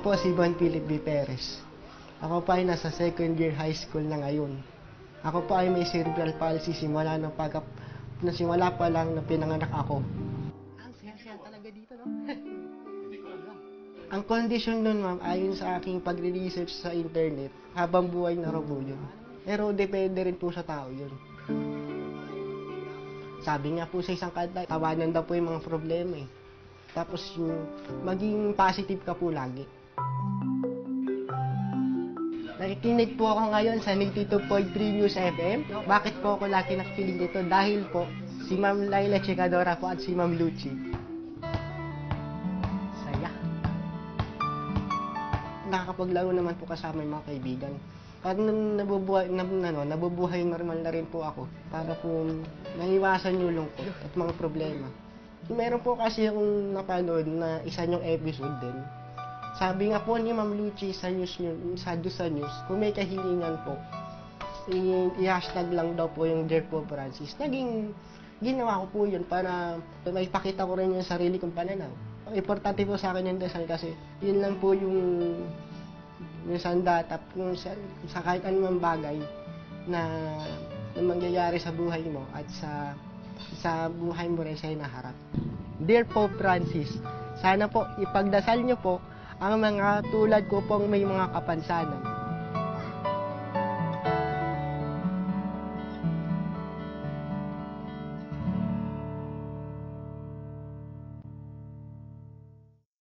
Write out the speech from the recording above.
Ako po si Von Philip B. Perez. Ako po ay nasa second year high school na ngayon. Ako po ay may cerebral palsy simula pa lang na pinanganak ako. Ang saya-saya talaga dito, no? Ang kondisyon nun, ma'am, ayon sa aking pagre-research sa internet, habang buhay na raw po yun. Pero depende rin po sa tao yun. Sabi nga po sa isang kanta, tawanan daw po yung mga problema eh. Tapos yung maging positive ka po lagi. Nakikinig po ako ngayon sa 92.3 News FM. Bakit po ako lagi nakikinig dito? Dahil po, si Ma'am Laila Checadora po at si Ma'am Lucy. Saya. Nakakapaglaro naman po kasama yung mga kaibigan. Pag nabubuhay normal na rin po ako para po naiwasan yung lungkot at mga problema. Meron po kasi akong napanood na isa niyong episode din. Sabi nga po ni Ma'am Lucy sa news, kung may kahilingan po, i-hashtag lang daw po yung Dear Pope Francis. Ginawa ko po yun para may pakita ko rin yung sarili kong pananaw. Importante po sa akin yung dasal kasi yun lang po yung sandatap kung sa kahit anumang bagay na mangyayari sa buhay mo at sa buhay mo rin sa hinaharap. Dear Pope Francis, sana po ipagdasal niyo po ang mga tulad ko pong may mga kapansanan